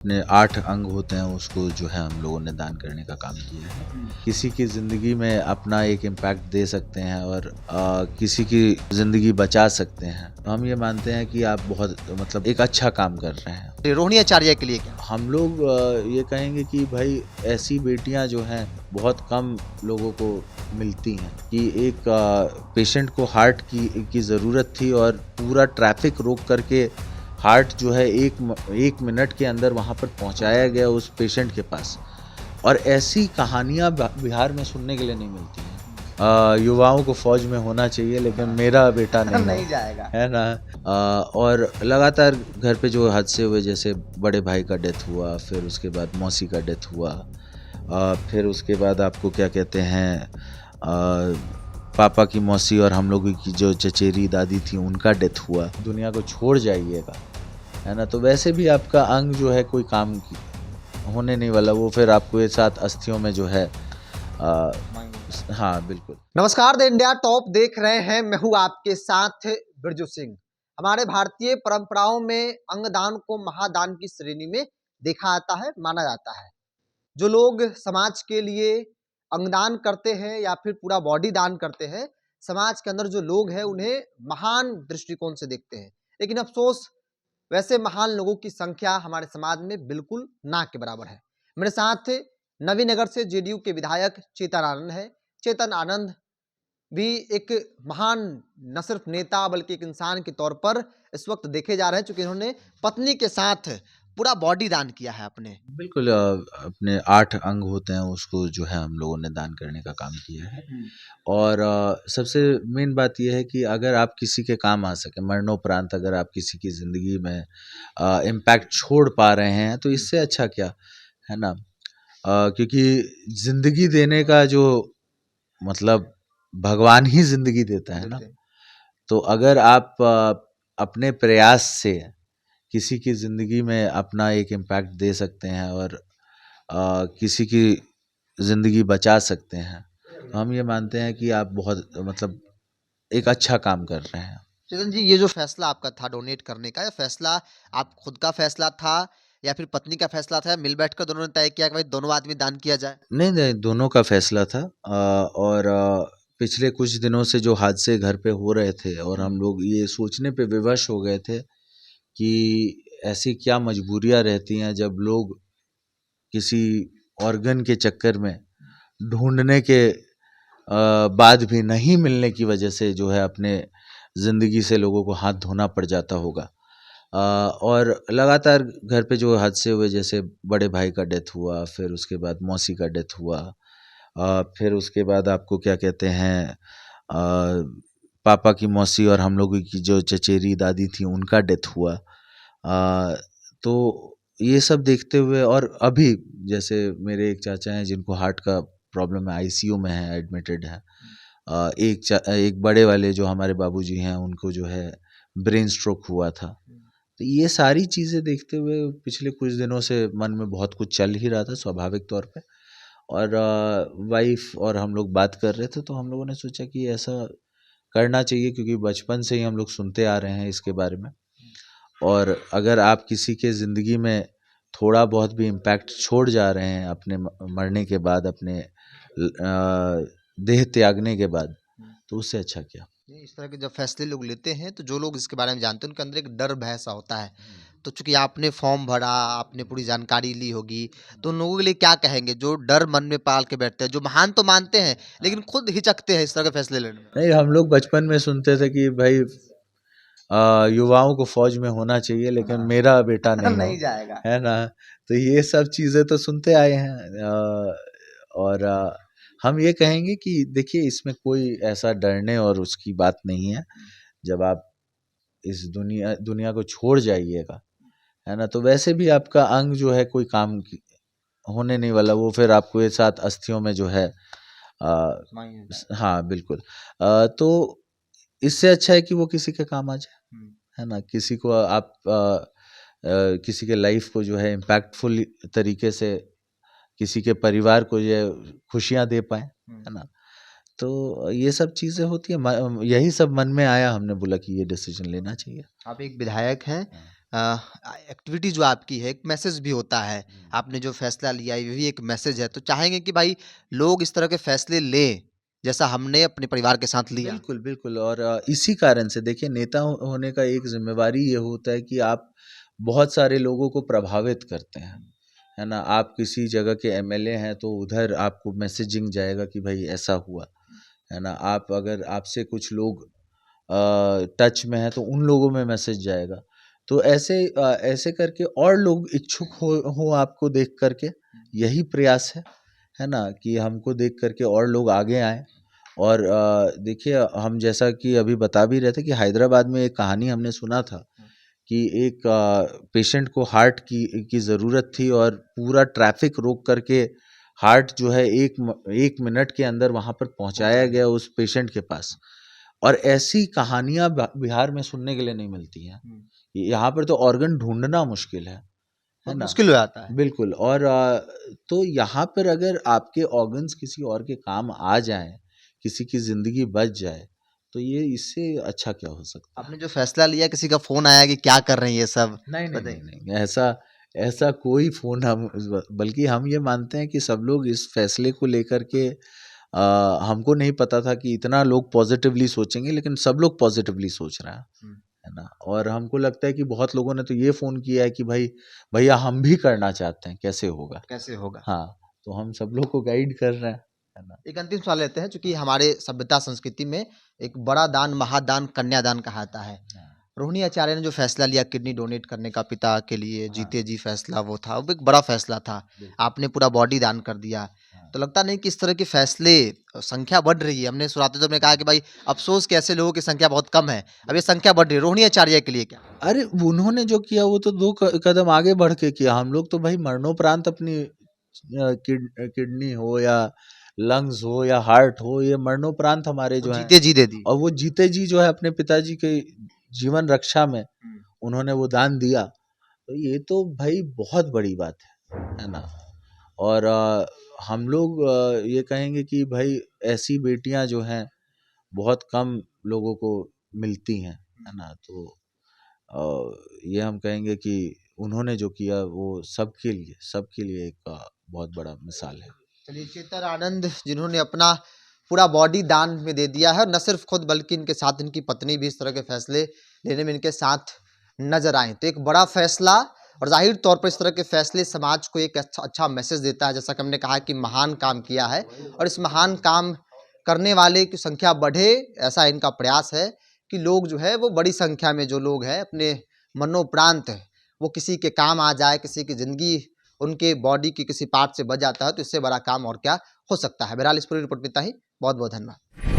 अपने 8 अंग होते हैं उसको जो है हम लोगों ने दान करने का काम किया है। किसी की ज़िंदगी में अपना एक इम्पैक्ट दे सकते हैं और किसी की ज़िंदगी बचा सकते हैं। तो हम ये मानते हैं कि आप बहुत मतलब एक अच्छा काम कर रहे हैं। रोहिणी आचार्य के लिए क्या? हम लोग ये कहेंगे कि भाई ऐसी बेटियां जो हैं बहुत कम लोगों को मिलती हैं कि एक पेशेंट को हार्ट की ज़रूरत थी और पूरा ट्रैफिक रोक करके हार्ट जो है एक मिनट के अंदर वहाँ पर पहुँचाया गया उस पेशेंट के पास। और ऐसी कहानियाँ बिहार में सुनने के लिए नहीं मिलती हैं। युवाओं को फौज में होना चाहिए लेकिन मेरा बेटा नहीं जाएगा है ना। और लगातार घर पे जो हादसे हुए, जैसे बड़े भाई का डेथ हुआ, फिर उसके बाद मौसी का डेथ हुआ, फिर उसके बाद आपको क्या कहते हैं पापा की मौसी और हम लोगों की जो चचेरी दादी थी उनका डेथ हुआ। दुनिया को छोड़ जाइएगा, है ना, तो वैसे भी आपका अंग जो है कोई काम होने नहीं वाला, वो फिर आपको एक साथ अस्थियों में जो है हाँ बिल्कुल। नमस्कार, द इंडिया टॉप देख रहे हैं। मैं हूं आपके साथ बिरजू सिंह। हमारे भारतीय परंपराओं में अंगदान को महादान की श्रेणी में देखा जाता है, माना जाता है। जो लोग समाज के लिए अंगदान करते हैं या फिर पूरा बॉडी दान करते हैं, समाज के अंदर जो लोग हैं उन्हें महान दृष्टिकोण से देखते हैं। लेकिन अफसोस, वैसे महान लोगों की संख्या हमारे समाज में बिल्कुल ना के बराबर है। मेरे साथ नवीनगर से जेडीयू के विधायक चेतन आनंद है। चेतन आनंद भी एक महान न सिर्फ नेता बल्कि एक इंसान के तौर पर इस वक्त देखे जा रहे हैं, क्योंकि इन्होंने पत्नी के साथ पूरा बॉडी दान किया है अपने। बिल्कुल अपने 8 अंग होते हैं उसको जो है हम लोगों ने दान करने का काम किया है। और सबसे मेन बात यह है कि अगर आप किसी के काम आ सके, मरणोपरांत अगर आप किसी की ज़िंदगी में इम्पैक्ट छोड़ पा रहे हैं तो इससे अच्छा क्या है ना। क्योंकि ज़िंदगी देने का जो मतलब भगवान ही ज़िंदगी देता है ना। तो अगर आप अपने प्रयास से किसी की ज़िंदगी में अपना एक इम्पैक्ट दे सकते हैं और किसी की ज़िंदगी बचा सकते हैं, तो हम ये मानते हैं कि आप बहुत मतलब एक अच्छा काम कर रहे हैं। चेतन जी, ये जो फैसला आपका था डोनेट करने का, ये फैसला आप खुद का फैसला था या फिर पत्नी का फैसला था, या मिल बैठकर दोनों ने तय किया कि भाई दोनों आदमी दान किया जाए? नहीं, नहीं, दोनों का फैसला था। और पिछले कुछ दिनों से जो हादसे घर पे हो रहे थे और हम लोग ये सोचने पे विवश हो गए थे कि ऐसी क्या मजबूरियाँ रहती हैं जब लोग किसी ऑर्गन के चक्कर में ढूँढने के बाद भी नहीं मिलने की वजह से जो है अपने ज़िंदगी से लोगों को हाथ धोना पड़ जाता होगा। और लगातार घर पे जो हादसे हुए, जैसे बड़े भाई का डेथ हुआ, फिर उसके बाद मौसी का डेथ हुआ, फिर उसके बाद आपको क्या कहते हैं पापा की मौसी और हम लोगों की जो चचेरी दादी थी उनका डेथ हुआ। तो ये सब देखते हुए, और अभी जैसे मेरे एक चाचा हैं जिनको हार्ट का प्रॉब्लम है, आईसीयू में है, एडमिटेड है। एक बड़े वाले जो हमारे बाबूजी हैं उनको जो है ब्रेन स्ट्रोक हुआ था। तो ये सारी चीज़ें देखते हुए पिछले कुछ दिनों से मन में बहुत कुछ चल ही रहा था स्वाभाविक तौर पे। और वाइफ और हम लोग बात कर रहे थे तो हम लोगों ने सोचा कि ऐसा करना चाहिए, क्योंकि बचपन से ही हम लोग सुनते आ रहे हैं इसके बारे में। और अगर आप किसी के ज़िंदगी में थोड़ा बहुत भी इम्पैक्ट छोड़ जा रहे हैं अपने मरने के बाद, अपने देह त्यागने के बाद, तो उससे अच्छा क्या। इस तरह के जब फैसले लोग लेते हैं तो जो लोग इसके बारे में जानते हैं उनके अंदर एक डर भय सा होता है। तो चूंकि आपने फॉर्म भरा, आपने पूरी जानकारी ली होगी, तो उन लोगों के लिए क्या कहेंगे जो डर मन में पाल के बैठते हैं, जो महान तो मानते हैं लेकिन खुद हिचकते हैं इस तरह के फैसले लेने में? नहीं, हम लोग बचपन में सुनते थे कि भाई युवाओं को फौज में होना चाहिए लेकिन मेरा बेटा नहीं जाएगा। है ना। तो ये सब चीज़ें तो सुनते आए हैं। और हम ये कहेंगे कि देखिए इसमें कोई ऐसा डरने और उसकी बात नहीं है। जब आप इस दुनिया को छोड़ जाइएगा, है ना, तो वैसे भी आपका अंग जो है कोई काम होने नहीं वाला, वो फिर आपको एक साथ अस्थियों में जो है हाँ बिल्कुल। तो इससे अच्छा है कि वो किसी के काम आ जाए, है ना। किसी को आप किसी के लाइफ को जो है इम्पैक्टफुल तरीके से किसी के परिवार को जो है खुशियाँ दे पाएँ, है ना। तो ये सब चीज़ें होती है, यही सब मन में आया, हमने बोला कि ये डिसीजन लेना चाहिए। आप एक विधायक हैं, एक्टिविटी जो आपकी है, एक मैसेज भी होता है। आपने जो फैसला लिया ये भी एक मैसेज है, तो चाहेंगे कि भाई लोग इस तरह के फैसले लें जैसा हमने अपने परिवार के साथ लिया। बिल्कुल, बिल्कुल और इसी कारण से देखिए नेता होने का एक ज़िम्मेवारी ये होता है कि आप बहुत सारे लोगों को प्रभावित करते हैं, है ना? आप किसी जगह के एमएलए हैं तो उधर आपको मैसेजिंग जाएगा कि भाई ऐसा हुआ, है ना? आप अगर आपसे कुछ लोग टच में हैं तो उन लोगों में मैसेज जाएगा। तो ऐसे करके और लोग इच्छुक हो आपको देख कर के, यही प्रयास है ना? कि हमको देख कर के और लोग आगे आएँ और देखिए हम जैसा कि अभी बता भी रहे थे कि हैदराबाद में एक कहानी हमने सुना था कि एक पेशेंट को हार्ट की ज़रूरत थी और पूरा ट्रैफिक रोक करके हार्ट जो है 1 मिनट के अंदर वहाँ पर पहुँचाया गया उस पेशेंट के पास। और ऐसी कहानियाँ बिहार में सुनने के लिए नहीं मिलती हैं। यहाँ पर तो ऑर्गन ढूँढना मुश्किल है बहुत ना? मुश्किल हो जाता है। बिल्कुल और तो यहाँ पर अगर आपके ऑर्गन्स किसी और के काम आ जाएँ, किसी की ज़िंदगी बच जाए, तो ये इससे अच्छा क्या हो सकता है? आपने जो फैसला लिया किसी का फ़ोन आया कि क्या कर रहे हैं ये सब? नहीं, नहीं, बताइए। नहीं, नहीं, ऐसा ऐसा कोई फ़ोन हम बल्कि हम ये मानते हैं कि सब लोग इस फैसले को लेकर के हमको नहीं पता था कि इतना लोग पॉज़िटिवली सोचेंगे, लेकिन सब लोग पॉज़िटिवली सोच रहे हैं, है ना? और हमको लगता है कि बहुत लोगों ने तो ये फ़ोन किया है कि भाई भैया हम भी करना चाहते हैं, कैसे होगा? कैसे होगा? हाँ, तो हम सब लोग को गाइड कर रहे हैं, है ना? एक अंतिम सवाल लेते हैं, चूँकि हमारे सभ्यता संस्कृति में एक बड़ा दान, महादान, कन्यादान कहा जाता है। हाँ, रोहिणी आचार्य ने जो फैसला लिया किडनी डोनेट करने का पिता के लिए, हाँ, जीते जी फैसला वो था, वो एक बड़ा फैसला था। बिल्कुल, आपने पूरा बॉडी दान कर दिया। हाँ। तो लगता नहीं कि इस तरह के फैसले संख्या बढ़ रही है? हमने शुरुआती दौर में कहा कि भाई अफ़सोस कि ऐसे लोगों की संख्या बहुत कम है। अब ये संख्या बढ़ रही है। रोहिणी आचार्य के लिए क्या? अरे! उन्होंने जो किया वो तो 2 कदम आगे बढ़ के किया, हम लोग तो भाई मरणोपरांत अपनी किडनी हो या लंग्स हो या हार्ट हो, ये मरणोपरांत हमारे वो जो हैं जीते जी दे दी। और वो जीते जी जो है अपने पिताजी के जीवन रक्षा में उन्होंने वो दान दिया। तो ये तो भाई बहुत बड़ी बात है ना? और हम लोग ये कहेंगे कि भाई ऐसी बेटियां जो हैं बहुत कम लोगों को मिलती हैं, है ना? तो ये हम कहेंगे कि उन्होंने जो किया वो सबके लिए एक बहुत बड़ा मिसाल है। चलिए, चेतन आनंद जिन्होंने अपना पूरा बॉडी दान में दे दिया है, और न सिर्फ खुद बल्कि इनके साथ इनकी पत्नी भी इस तरह के फैसले लेने में इनके साथ नजर आए, तो एक बड़ा फैसला, और जाहिर तौर पर इस तरह के फैसले समाज को एक अच्छा अच्छा मैसेज देता है। जैसा कि हमने कहा कि महान काम किया है, और इस महान काम करने वाले की संख्या बढ़े, ऐसा इनका प्रयास है कि लोग जो है वो बड़ी संख्या में जो लोग हैं अपने मनोप्रांत वो किसी के काम आ जाए, किसी की ज़िंदगी उनके बॉडी की किसी पार्ट से बच जाता है, तो इससे बड़ा काम और क्या हो सकता है। बहरहाल इस पूरी रिपोर्ट में इतना ही। बहुत बहुत धन्यवाद।